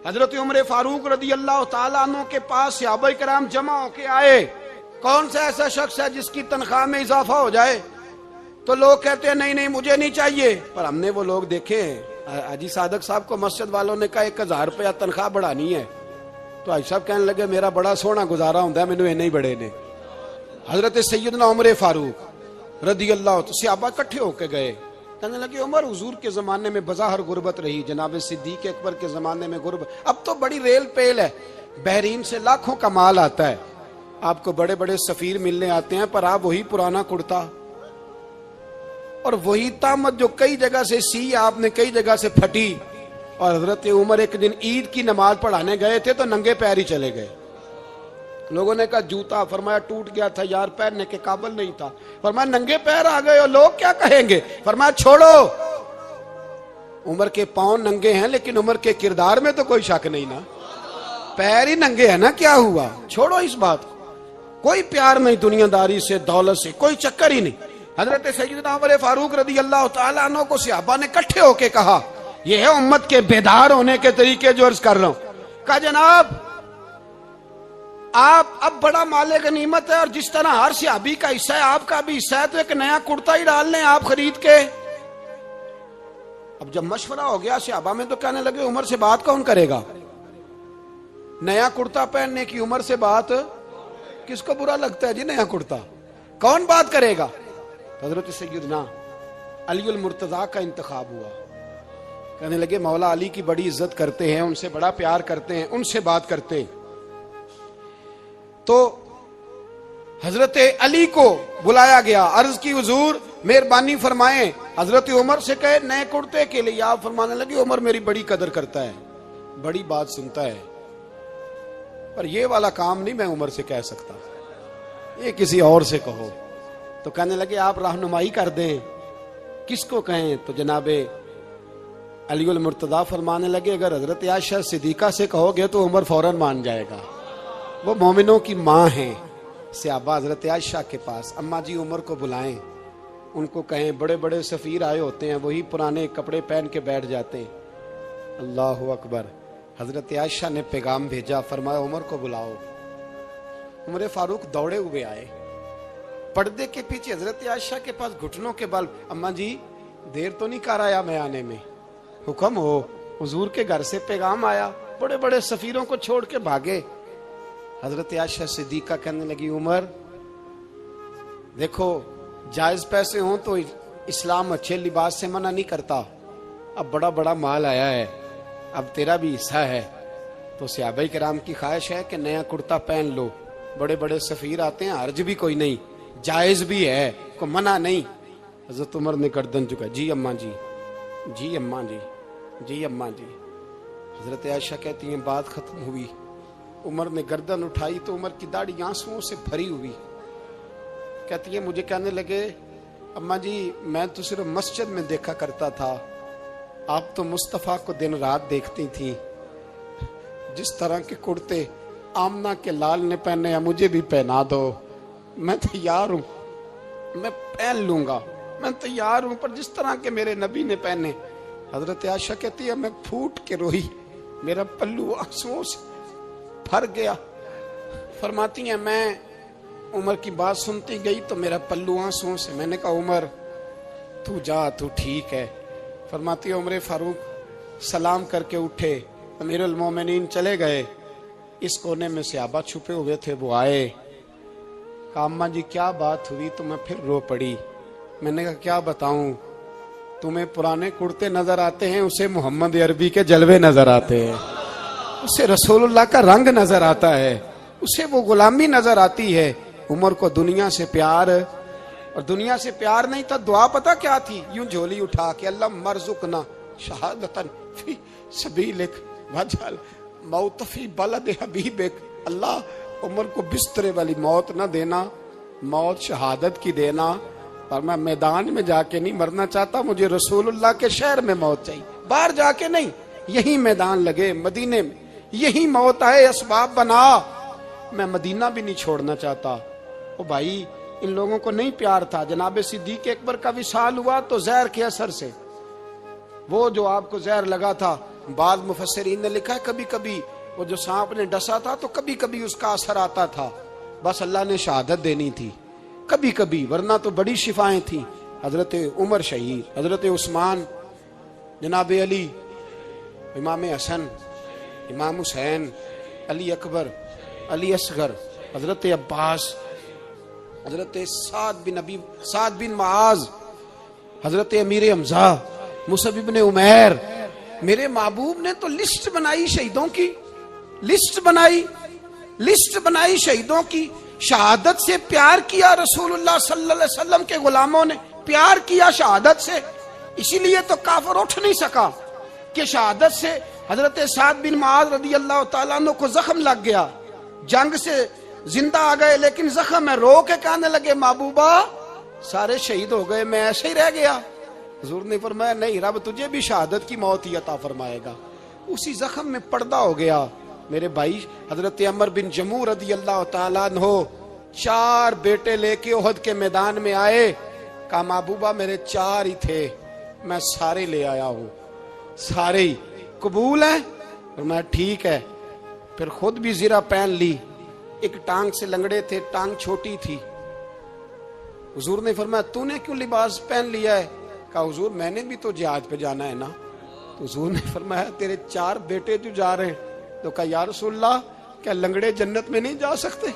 حضرت عمر فاروق رضی اللہ تعالیٰ عنہ کے پاس صحابہ کرام جمع ہو کے آئے. کون سا ایسا شخص ہے جس کی تنخواہ میں اضافہ ہو جائے؟ تو لوگ کہتے ہیں نہیں نہیں مجھے نہیں چاہیے. پر ہم نے وہ لوگ دیکھے ہیں. حاجی صادق صاحب کو مسجد والوں نے کہا 1000 روپیہ تنخواہ بڑھانی ہے تو حاجی صاحب کہنے لگے میرا بڑا سونا گزارا ہوتا ہے مینوں نہیں بڑے نے. حضرت سیدنا عمر فاروق رضی اللہ تو صحابہ اکٹھے ہو کے گئے. کہنے لگے عمر حضور کے زمانے میں بظاہر غربت رہی, جناب صدیق اکبر کے زمانے میں غربت, اب تو بڑی ریل پیل ہے, بحرین سے لاکھوں کا مال آتا ہے, آپ کو بڑے بڑے سفیر ملنے آتے ہیں, پر آپ وہی پرانا کرتا اور وہی تامت جو کئی جگہ سے سی آپ نے کئی جگہ سے پھٹی. اور حضرت عمر ایک دن عید کی نماز پڑھانے گئے تھے تو ننگے پیر ہی چلے گئے. لوگوں نے کہا جوتا, فرمایا ٹوٹ گیا تھا یار, پہننے کے قابل نہیں تھا. فرمایا ننگے پیر آ گئے اور لوگ کیا کہیں گے؟ فرمایا چھوڑو, عمر کے پاؤں ننگے ہیں لیکن عمر کے کردار میں تو کوئی شک نہیں نا, پیر ہی ننگے ہیں نا, کیا ہوا؟ چھوڑو اس بات کو, کوئی پیار نہیں دنیا داری سے, دولت سے کوئی چکر ہی نہیں. حضرت سیدنا عمر فاروق رضی اللہ تعالیٰ عنہ کو صحابہ نے اکٹھے ہو کے کہا, یہ ہے امت کے بیدار ہونے کے طریقے جو عرض کر رہا ہوں. کہا جناب آپ اب بڑا مال غنیمت ہے اور جس طرح ہر صحابی کا حصہ ہے آپ کا بھی حصہ ہے, تو ایک نیا کرتا ہی ڈال لیں آپ خرید کے. اب جب مشورہ ہو گیا صحابہ میں تو کہنے لگے عمر سے بات کون کرے گا؟ نیا کرتا پہننے کی عمر سے بات کس کو برا لگتا ہے جی؟ نیا کرتا کون بات کرے گا؟ حضرت سیدنا علی المرتضیٰ کا انتخاب ہوا. کہنے لگے مولا علی کی بڑی عزت کرتے ہیں, ان سے بڑا پیار کرتے ہیں, ان سے بات کرتے ہیں. تو حضرت علی کو بلایا گیا, عرض کی حضور مہربانی فرمائیں. حضرت عمر سے کہے نئے کرتے کے لیے, آپ فرمانے لگے عمر میری بڑی قدر کرتا ہے, بڑی بات سنتا ہے, پر یہ والا کام نہیں میں عمر سے کہہ سکتا, یہ کسی اور سے کہو. تو کہنے لگے آپ رہنمائی کر دیں, کس کو کہیں؟ تو جناب علی المرتضیٰ فرمانے لگے اگر حضرت عائشہ صدیقہ سے کہو گے تو عمر فوراً مان جائے گا, وہ مومنوں کی ماں ہیں. صحابہ حضرت عائشہ کے پاس, اماں جی عمر کو بلائیں, ان کو کہیں بڑے بڑے سفیر آئے ہوتے ہیں, وہی پرانے کپڑے پہن کے بیٹھ جاتے ہیں. اللہ اکبر. حضرت عائشہ نے پیغام بھیجا, فرمایا عمر کو بلاؤ. عمر فاروق دوڑے ہوئے آئے, پردے کے پیچھے حضرت عائشہ کے پاس گھٹنوں کے بل, اماں جی دیر تو نہیں کر آیا میں آنے میں؟ حکم ہو, حضور کے گھر سے پیغام آیا, بڑے بڑے سفیروں کو چھوڑ کے بھاگے. حضرت عائشہ صدیقہ کہنے لگی عمر دیکھو جائز پیسے ہوں تو اسلام اچھے لباس سے منع نہیں کرتا, اب بڑا بڑا مال آیا ہے, اب تیرا بھی حصہ ہے, تو صحابہ کرام کی خواہش ہے کہ نیا کرتا پہن لو, بڑے بڑے سفیر آتے ہیں, حرج بھی کوئی نہیں, جائز بھی ہے, کوئی منع نہیں. حضرت عمر نے گردن جھکا, جی اماں جی, جی اماں جی, جی اماں جی. حضرت عائشہ کہتی ہیں بات ختم ہوئی, عمر نے گردن اٹھائی تو عمر کی داڑھی آنسوؤں سے بھری ہوئی. کہتی ہے مجھے کہنے لگے اماں جی میں تو صرف مسجد میں دیکھا کرتا تھا, آپ تو مصطفیٰ کو دن رات دیکھتی تھی, جس طرح کے کرتے آمنہ کے لال نے پہنے ہیں مجھے بھی پہنا دو, میں تیار ہوں, میں پہن لوں گا, میں تیار ہوں, پر جس طرح کے میرے نبی نے پہنے. حضرت عائشہ کہتی ہے میں پھوٹ کے روئی, میرا پلو آنسوؤں سے بھر گیا. فرماتی ہیں میں عمر کی بات سنتی گئی تو میرا پلو آنسوؤں سے, میں نے کہا عمر تو جا, تو ٹھیک ہے. فرماتی ہے عمر فاروق سلام کر کے اٹھے, امیر المومنین چلے گئے. اس کونے میں صحابہ چھپے ہوئے تھے, وہ آئے, کہا اماں جی کیا بات ہوئی؟ تو میں پھر رو پڑی. میں نے کہا کیا بتاؤں, تمہیں پرانے کرتے نظر آتے ہیں, اسے محمد عربی کے جلوے نظر آتے ہیں, اسے رسول اللہ کا رنگ نظر آتا ہے, اسے وہ غلامی نظر آتی ہے. عمر کو دنیا سے پیار, اور دنیا سے پیار نہیں تھا, دعا پتہ کیا تھی؟ یوں جھولی اٹھا کے اللہ مرزقنا شہادتن فی سبیلک وجعل موت فی بلد حبیبک. اللہ عمر کو بسترے والی موت نہ دینا, موت شہادت کی دینا, پر میں میدان میں جا کے نہیں مرنا چاہتا, مجھے رسول اللہ کے شہر میں موت چاہیے, باہر جا کے نہیں, یہی میدان لگے مدینے میں, یہی موت آئے, اسباب بنا, میں مدینہ بھی نہیں چھوڑنا چاہتا. او بھائی ان لوگوں کو نہیں پیار تھا. جناب صدیق اکبر کا وصال ہوا تو زہر کے اثر سے, وہ جو آپ کو زہر لگا تھا بعض مفسرین نے لکھا ہے کبھی کبھی وہ جو سانپ نے ڈسا تھا تو کبھی کبھی اس کا اثر آتا تھا، بس اللہ نے شہادت دینی تھی کبھی کبھی، ورنہ تو بڑی شفائیں تھیں۔ حضرت عمر شہید، حضرت عثمان، جناب علی، امام حسن، امام حسین، علی اکبر، علی اصغر، حضرت عباس، حضرت سعد بن معاذ، حضرت امیر حمزہ، مصعب بن عمیر۔ میرے محبوب نے تو لسٹ بنائی شہیدوں کی، لسٹ بنائی شہیدوں کی۔ شہادت سے پیار کیا رسول اللہ صلی اللہ علیہ وسلم کے غلاموں نے، پیار کیا شہادت سے، اسی لیے تو کافر اٹھ نہیں سکا کہ شہادت سے حضرت سعد بن معاذ رضی اللہ تعالیٰ عنہ کو زخم لگ گیا، جنگ سے زندہ آ گئے لیکن زخم ہے، رو کے کہنے لگے محبوبہ سارے شہید ہو گئے، میں ایسے ہی رہ گیا۔ حضور نے فرمایا نہیں، رب تجھے بھی شہادت کی موت ہی عطا فرمائے گا۔ اسی زخم میں پردہ ہو گیا۔ میرے بھائی حضرت عمر بن جموح رضی اللہ تعالیٰ عنہ 4 بیٹے لے کے احد کے میدان میں آئے، کہا محبوبہ میرے 4 ہی تھے، میں سارے لے آیا ہوں، سارے ہی قبول ہیں؟ فرمایا ٹھیک ہے۔ پھر خود بھی زرہ پہن لی، ایک ٹانگ سے لنگڑے تھے، ٹانگ چھوٹی تھی۔ حضور نے فرمایا تو نے کیوں لباس پہن لیا ہے؟ کہا حضور میں نے بھی تو جہاد پہ جانا ہے نا۔ تو حضور نے فرمایا تیرے 4 بیٹے جو جا رہے ہیں، تو کہا یا رسول اللہ کیا لنگڑے جنت میں نہیں جا سکتے؟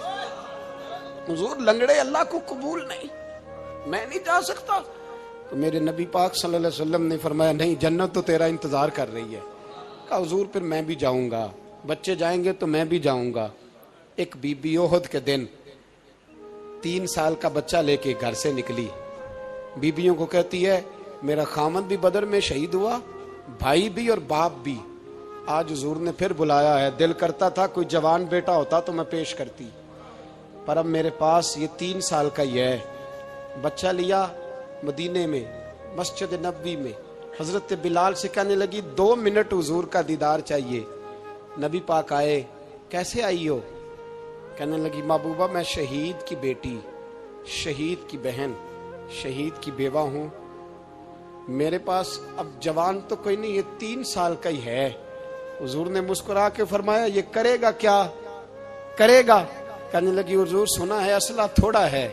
حضور لنگڑے اللہ کو قبول نہیں، میں نہیں جا سکتا۔ تو میرے نبی پاک صلی اللہ علیہ وسلم نے فرمایا نہیں، جنت تو تیرا انتظار کر رہی ہے۔ کہا حضور پھر میں بھی جاؤں گا، بچے جائیں گے تو میں بھی جاؤں گا۔ ایک بی بی احد کے دن 3 سال کا بچہ لے کے گھر سے نکلی، بیبیوں کو کہتی ہے میرا خامد بھی بدر میں شہید ہوا، بھائی بھی اور باپ بھی۔ آج حضور نے پھر بلایا ہے، دل کرتا تھا کوئی جوان بیٹا ہوتا تو میں پیش کرتی، پر اب میرے پاس یہ 3 سال کا ہی ہے۔ بچہ لیا مدینے میں مسجد نبوی میں، حضرت بلال سے کہنے لگی 2 منٹ حضور کا دیدار چاہیے۔ نبی پاک آئے، کیسے آئی ہو؟ کہنے لگی محبوبہ میں شہید کی بیٹی، شہید کی بہن، شہید کی بیوہ ہوں، میرے پاس اب جوان تو کوئی نہیں، یہ 3 سال کا ہی ہے۔ حضور نے مسکرا کے فرمایا یہ کرے گا کیا؟ کرے گا؟ کہنے لگی حضور سنا ہے اسلحہ تھوڑا ہے،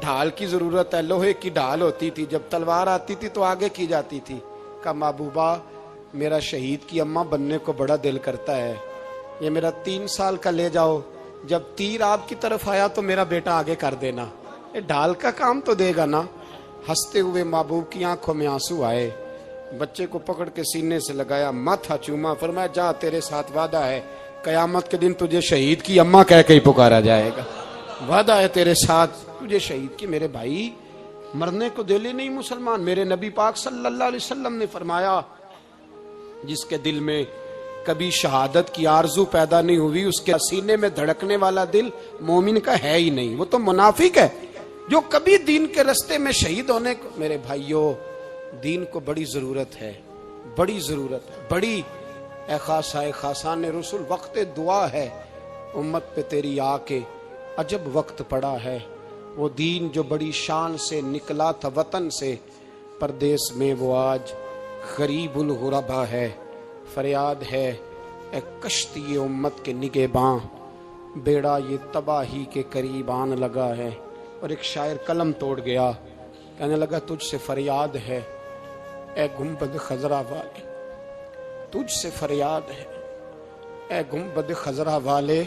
ڈھال کی ضرورت ہے، لوہے کی ڈھال ہوتی تھی، جب تلوار آتی تھی تو آگے کی جاتی تھی۔ کہا محبوبہ میرا شہید کی اماں بننے کو بڑا دل کرتا ہے، یہ میرا 3 سال کا لے جاؤ، جب تیر آپ کی طرف آیا تو میرا بیٹا آگے کر دینا، یہ ڈھال کا کام تو دے گا نا۔ ہنستے ہوئے محبوب کی آنکھوں میں آنسو آئے، بچے کو پکڑ کے سینے سے لگایا، ماتھا چوما، فرمایا جا تیرے ساتھ وعدہ ہے قیامت کے دن تجھے شہید کی اماں کہہ کے ہی پکارا جائے گا، وعدہ ہے تیرے ساتھ تجھے شہید کی۔ میرے بھائی مرنے کو دل ہی نہیں مسلمان۔ میرے نبی پاک صلی اللہ علیہ وسلم نے فرمایا جس کے دل میں کبھی شہادت کی آرزو پیدا نہیں ہوئی، اس کے سینے میں دھڑکنے والا دل مومن کا ہے ہی نہیں، وہ تو منافق ہے۔ جو کبھی دین کے رستے میں شہید ہونے کو، میرے بھائیوں دین کو بڑی ضرورت ہے، بڑی ضرورت ہے، بڑی۔ اے خاصائے خاصان رسول وقت دعا ہے، امت پہ تیری آ کے عجب وقت پڑا ہے۔ وہ دین جو بڑی شان سے نکلا تھا وطن سے، پردیس میں وہ آج غریب الغربا ہے۔ فریاد ہے اے کشتی امت کے نگہباں، بیڑا یہ تباہی کے قریب آن لگا ہے۔ اور ایک شاعر قلم توڑ گیا، کہنے لگا تجھ سے فریاد ہے اے گنبد خضرا والے، تجھ سے فریاد ہے اے گنبد خضرا والے،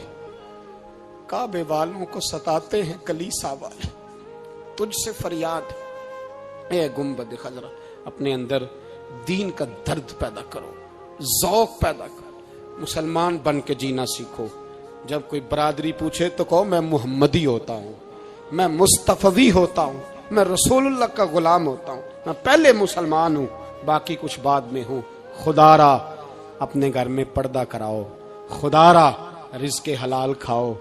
کعبے والوں کو ستاتے ہیں کلیسا والے، تجھ سے فریاد ہے اے گنبد خضرا۔ اپنے اندر دین کا درد پیدا کرو، ذوق پیدا کرو، مسلمان بن کے جینا سیکھو۔ جب کوئی برادری پوچھے تو کہو میں محمدی ہوتا ہوں، میں مصطفی ہوتا ہوں، میں رسول اللہ کا غلام ہوتا ہوں، میں پہلے مسلمان ہوں، باقی کچھ بعد میں ہوں۔ خدا را اپنے گھر میں پردہ کراؤ، خدا را رزق حلال کھاؤ،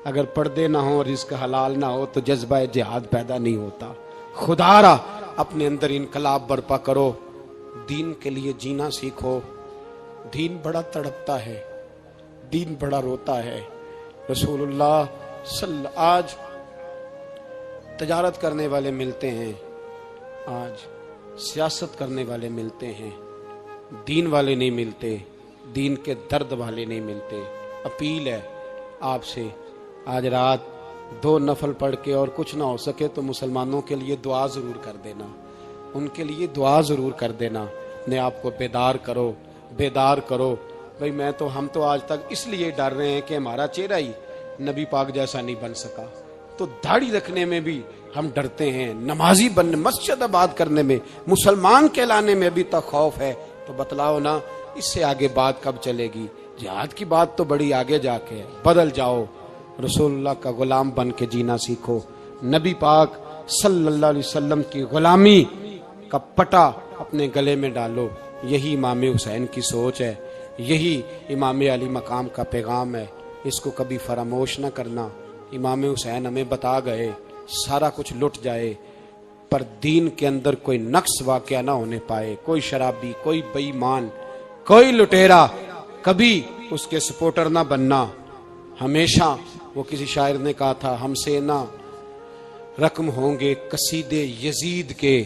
اگر پردے نہ ہو رزق حلال نہ ہو تو جذبہ جہاد پیدا نہیں ہوتا۔ خدا را اپنے اندر انقلاب برپا کرو، دین کے لیے جینا سیکھو۔ دین بڑا تڑپتا ہے، دین بڑا روتا ہے۔ رسول اللہ آج تجارت کرنے والے ملتے ہیں، آج سیاست کرنے والے ملتے ہیں، دین والے نہیں ملتے، دین کے درد والے نہیں ملتے۔ اپیل ہے آپ سے، آج رات 2 نفل پڑھ کے اور کچھ نہ ہو سکے تو مسلمانوں کے لیے دعا ضرور کر دینا، ان کے لیے دعا ضرور کر دینا، اپنے آپ کو بیدار کرو۔ بھئی ہم تو آج تک اس لیے ڈر رہے ہیں کہ ہمارا چہرہ ہی نبی پاک جیسا نہیں بن سکا، تو داڑھی رکھنے میں بھی ہم ڈرتے ہیں، نمازی بننے، مسجد آباد کرنے میں، مسلمان کہلانے میں بھی تک خوف ہے۔ تو بتلاؤ نا، اس سے آگے بات کب چلے گی؟ جہاد کی بات تو بڑی آگے جا کے ہے۔ بدل جاؤ، رسول اللہ کا غلام بن کے جینا سیکھو، نبی پاک صلی اللہ علیہ وسلم کی غلامی کا پٹا اپنے گلے میں ڈالو۔ یہی امام حسین کی سوچ ہے، یہی امام علی مقام کا پیغام ہے، اس کو کبھی فراموش نہ کرنا۔ امام حسین ہمیں بتا گئے سارا کچھ لٹ جائے پر دین کے اندر کوئی نقص واقعہ نہ ہونے پائے، کوئی شرابی، کوئی بے ایمان، کوئی لٹیرا کبھی اس کے سپورٹر نہ بننا۔ ہمیشہ وہ کسی شاعر نے کہا تھا، ہم سے نہ رقم ہوں گے قصیدے یزید کے۔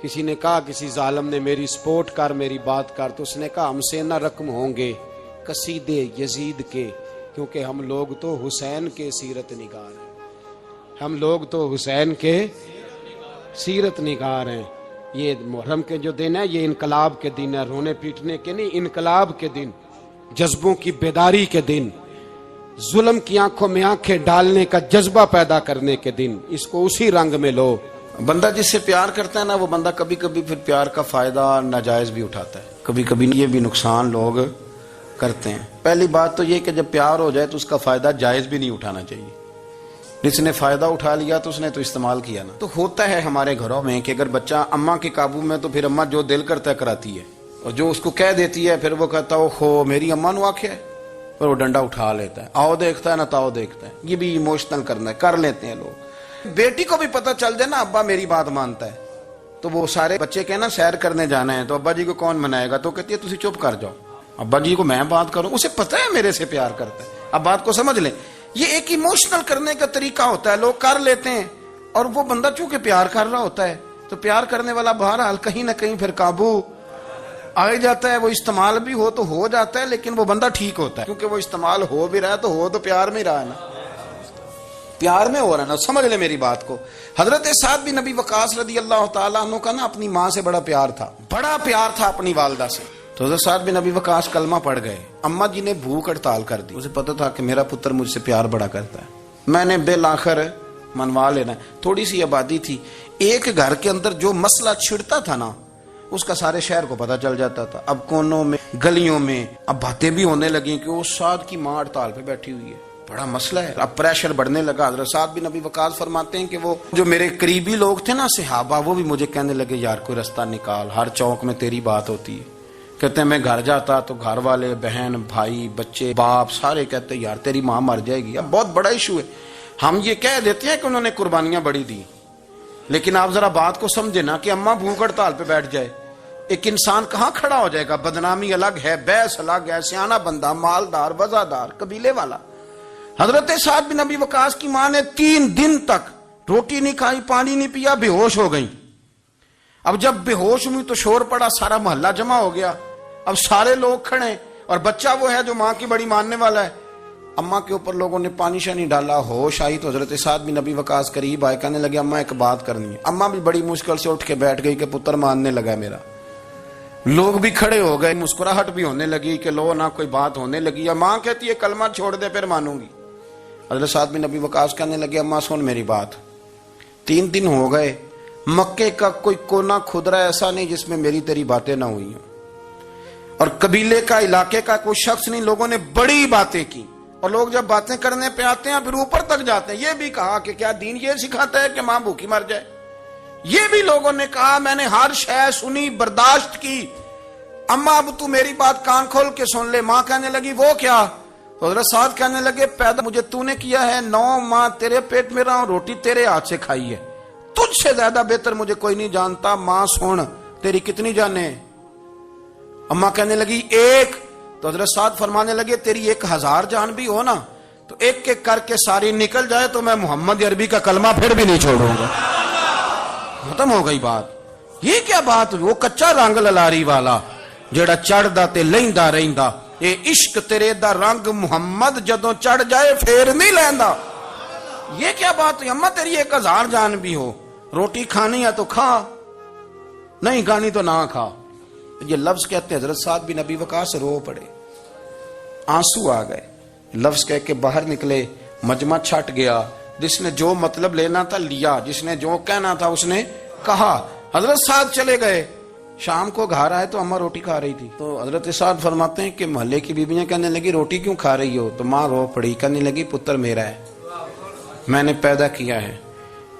کسی نے کہا، کسی ظالم نے میری سپورٹ کر، میری بات کر، تو اس نے کہا ہم سے نہ رقم ہوں گے قصیدے یزید کے، کیونکہ ہم لوگ تو حسین کے سیرت نگار ہیں، ہم لوگ تو حسین کے سیرت نگار ہیں۔ یہ محرم کے جو دن ہے یہ انقلاب کے دن ہے، رونے پیٹنے کے نہیں، انقلاب کے دن، جذبوں کی بیداری کے دن، ظلم کی آنکھوں میں آنکھیں ڈالنے کا جذبہ پیدا کرنے کے دن۔ اس کو اسی رنگ میں لو۔ بندہ جس سے پیار کرتا ہے نا، وہ بندہ کبھی کبھی پھر پیار کا فائدہ ناجائز بھی اٹھاتا ہے، کبھی کبھی یہ بھی نقصان لوگ کرتے ہیں۔ پہلی بات تو یہ کہ جب پیار ہو جائے تو اس کا فائدہ جائز بھی نہیں اٹھانا چاہیے۔ جس نے فائدہ اٹھا لیا تو اس نے تو استعمال کیا نا۔ تو ہوتا ہے ہمارے گھروں میں کہ اگر بچہ اماں کے قابو میں تو پھر اماں جو دل کرتا ہے کراتی ہے، اور جو اس کو کہہ دیتی ہے پھر وہ کہتا ہے اوہو میری اماں نو آکھیا ہے، اور وہ ڈنڈا اٹھا لیتا ہے، آؤ دیکھتا ہے نہ تاؤ دیکھتا ہے۔ یہ بھی ایموشنل کرنا ہے، کر لیتے ہیں لوگ۔ بیٹی کو بھی پتہ چل جائے نا ابا میری بات مانتا ہے، تو وہ سارے بچے کہنا سیر کرنے جانا ہے تو ابا جی کو کون منائے گا، تو کہتی ہے تسی چپ کر جاؤ، ابا جی کو میں بات کروں، اسے پتہ ہے میرے سے پیار کرتا ہے۔ اب بات کو سمجھ لیں، یہ ایک ایموشنل کرنے کا طریقہ ہوتا ہے، لوگ کر لیتے ہیں، اور وہ بندہ چونکہ پیار کر رہا ہوتا ہے تو پیار کرنے والا بہرحال کہیں نہ کہیں پھر قابو آ جاتا ہے۔ وہ استعمال بھی ہو تو ہو جاتا ہے، لیکن وہ بندہ ٹھیک ہوتا ہے، کیونکہ وہ استعمال ہو بھی رہا ہے تو ہو تو پیار میں رہا ہے نا، پیار میں ہو رہا ہے نا۔ سمجھ لے میری بات کو۔ حضرت سعد بن ابی وقاص رضی اللہ تعالیٰ عنہ کا نا اپنی ماں سے بڑا پیار تھا، بڑا پیار تھا اپنی والدہ سے۔ تو حضرت سعد بن ابی وقاص کلمہ پڑھ گئے، اماں جی نے بھوک ہڑتال کر دی، اسے پتہ تھا کہ میرا پتر مجھ سے پیار بڑا کرتا ہے، میں نے بالآخر منوا لینا ہے۔ تھوڑی سی آبادی تھی، ایک گھر کے اندر جو مسئلہ چھڑتا تھا نا اس کا سارے شہر کو پتہ چل جاتا تھا۔ اب کونوں میں، گلیوں میں اب باتیں بھی ہونے لگیں کہ وہ سعد کی ماں ہڑتال پہ بیٹھی ہوئی ہے، بڑا مسئلہ ہے۔ اب پریشر بڑھنے لگا۔ حضرت سعد بن ابی وقاص فرماتے ہیں کہ وہ جو میرے قریبی لوگ تھے نا صحابہ، وہ بھی مجھے کہنے لگے یار کوئی رستہ نکال، ہر چوک میں تیری بات ہوتی ہے۔ کہتے ہیں میں گھر جاتا تو گھر والے، بہن، بھائی، بچے، باپ سارے کہتے یار تیری ماں مر جائے گی۔ اب بہت بڑا ایشو ہے، ہم یہ کہہ دیتے ہیں کہ انہوں نے قربانیاں بڑی دی، لیکن آپ ذرا بات کو سمجھے نا کہ اماں بھوک ہڑتال پہ بیٹھ جائے، ایک انسان کہاں کھڑا ہو جائے گا؟ بدنامی الگ ہے، بحث الگ ہے، سیانہ بندہ، مالدار، وزادار، قبیلے والا۔ حضرت سعد بن ابی وقاص کی ماں نے 3 دن تک روٹی نہیں کھائی، پانی نہیں پیا، بے ہوش ہو گئی۔ اب جب بے ہوش ہوئی تو شور پڑا، سارا محلہ جمع ہو گیا، اب سارے لوگ کھڑے، اور بچہ وہ ہے جو ماں کی بڑی ماننے والا ہے۔ اماں کے اوپر لوگوں نے پانی شانی ڈالا، ہوش آئی تو حضرت سعد بن ابی وقاص قریب آئے، کہنے لگے اماں ایک بات کرنی ہے۔ اماں بھی بڑی مشکل سے اٹھ کے بیٹھ گئی کہ پتر ماننے لگا میرا۔ لوگ بھی کھڑے ہو گئے، مسکراہٹ بھی ہونے لگی کہ لو نہ کوئی بات ہونے لگی، یا ماں کہتی ہے کلمہ چھوڑ دے پھر مانوں گی۔ حضرت سعد بن ابی وقاص کہنے لگے اماں سن میری بات، 3 دن ہو گئے، مکے کا کوئی کونا کھدرا ایسا نہیں جس میں میری تیری باتیں نہ ہوئی ہوں، اور قبیلے کا، علاقے کا کوئی شخص نہیں، لوگوں نے بڑی باتیں کی، اور لوگ جب باتیں کرنے پہ آتے ہیں پھر اوپر تک جاتے ہیں۔ یہ بھی کہا کہ کیا دین یہ سکھاتا ہے کہ ماں بھوکی مر جائے؟ یہ بھی لوگوں نے کہا، میں نے ہر شے سنی، برداشت کی، اماں اب تو میری بات کان کھول کے سن لے۔ ماں کہنے لگی وہ کیا؟ تو حضرت سعد کہنے لگے پیدا مجھے تو نے کیا ہے، 9 ماہ تیرے پیٹ میں رہا ہوں، روٹی تیرے ہاتھ سے کھائی ہے، تجھ سے زیادہ بہتر مجھے کوئی نہیں جانتا۔ ماں سن تیری کتنی جانیں؟ اماں کہنے لگی 1۔ تو حضرت سعد فرمانے لگے تیری 1000 جان بھی ہو نا تو ایک ایک کر کے ساری نکل جائے تو میں محمد عربی کا کلمہ پھر بھی نہیں چھوڑوں گا۔ ختم ہو گئی بات۔ یہ کیا بات ہوئی؟ وہ کچا رنگ للاری والا، ਜਿਹੜਾ ਚੜਦਾ ਤੇ ਲੈਂਦਾ ਰਹਿੰਦਾ। ਇਹ ਇਸ਼ਕ ਤੇਰੇ ਦਾ ਰੰਗ ਮੁਹੰਮਦ ਜਦੋਂ ਚੜ ਜਾਏ ਫੇਰ نہیں لینا۔ یہ کیا بات ہے؟ اماں تیری 1000 جان بھی ہو، روٹی کھانی ہے تو کھا، نہیں کھانی تو نہ کھا۔ یہ لفظ کہتے ہیں حضرت سعد بن ابی وقاص رو پڑے، آنسو آ گئے، لفظ کہہ کے باہر نکلے، مجمع چھٹ گیا۔ جس نے جو مطلب لینا تھا لیا، جس نے جو کہنا تھا اس نے کہا۔ حضرت سعد چلے گئے، شام کو گھر آئے تو اماں روٹی کھا رہی تھی۔ تو حضرت سعد فرماتے ہیں کہ محلے کی بیویاں کہنے لگی روٹی کیوں کھا رہی ہو؟ تو ماں رو پڑی، کہنے لگی پتر میرا ہے، میں نے پیدا کیا ہے،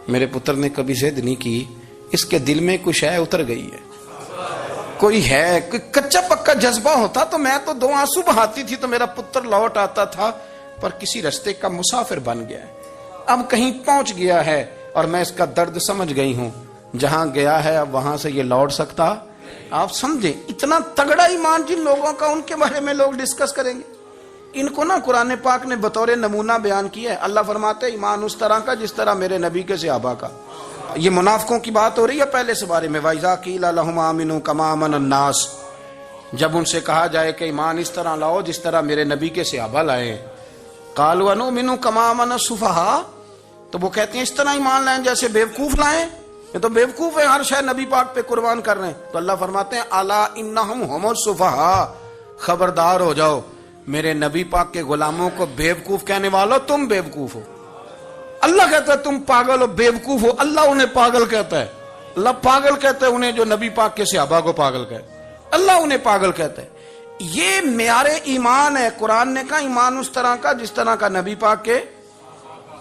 میرے پتر نے کبھی ضد نہیں کی، اس کے دل میں کچھ ہے، اتر گئی ہے، کوئی ہے، کوئی کچا پکا جذبہ ہوتا تو میں تو 2 آنسو بہاتی تھی تو میرا پتر لوٹ آتا تھا، پر کسی رستے کا مسافر بن گیا ہے، اب کہیں پہنچ گیا ہے اور میں اس کا درد سمجھ گئی ہوں، جہاں گیا ہے اب وہاں سے یہ لوٹ سکتا۔ آپ سمجھیں اتنا تگڑا ایمان جن لوگوں کا، ان کے بارے میں لوگ ڈسکس کریں گے۔ ان کو نا قرآن پاک نے بطور نمونہ بیان کیا ہے۔ اللہ فرماتے ہیں ایمان اس طرح کا جس طرح میرے نبی کے صحابہ کا۔ یہ منافقوں کی بات ہو رہی ہے پہلے سے بارے میں، وَإِذَا قِيلَ لَهُمْ آمِنُوا كَمَا آمَنَ النَّاسُ، جب ان سے کہا جائے کہ ایمان اس طرح لاؤ جس طرح میرے نبی کے صحابہ لائے، قَالُوا أَنُؤْمِنُ كَمَا آمَنَ السُّفَهَاءُ، تو وہ کہتے ہیں اس طرح ایمان لائیں جیسے بیوقوف لائیں، یہ تو بیوقوف ہے، ہر شے نبی پاک پہ قربان کر رہے ہیں۔ تو اللہ فرماتے ہیں الا انہم ہم السفہاء، خبردار ہو جاؤ، میرے نبی پاک کے غلاموں کو بیوقوف کہنے والوں تم بیوقوف ہو۔ اللہ کہتا ہے تم پاگل ہو، بیوقوف ہو، اللہ انہیں پاگل کہتا ہے، اللہ پاگل کہتا ہے انہیں جو نبی پاک کے صحابہ کو پاگل کہتا ہے، اللہ انہیں پاگل کہتا ہے۔ یہ معیار ایمان ہے، قرآن نے کہا ایمان اس طرح کا جس طرح کا نبی پاک کے۔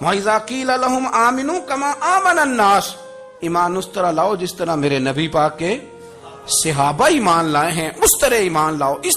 وَإِذَا قِيلَ لَهُمْ آمِنُوا كَمَا آمَنَ النَّاسُ، ایمان اس طرح لاؤ جس طرح میرے نبی پاک کے صحابہ ایمان لائے ہیں، اس طرح ایمان لاؤ۔ اس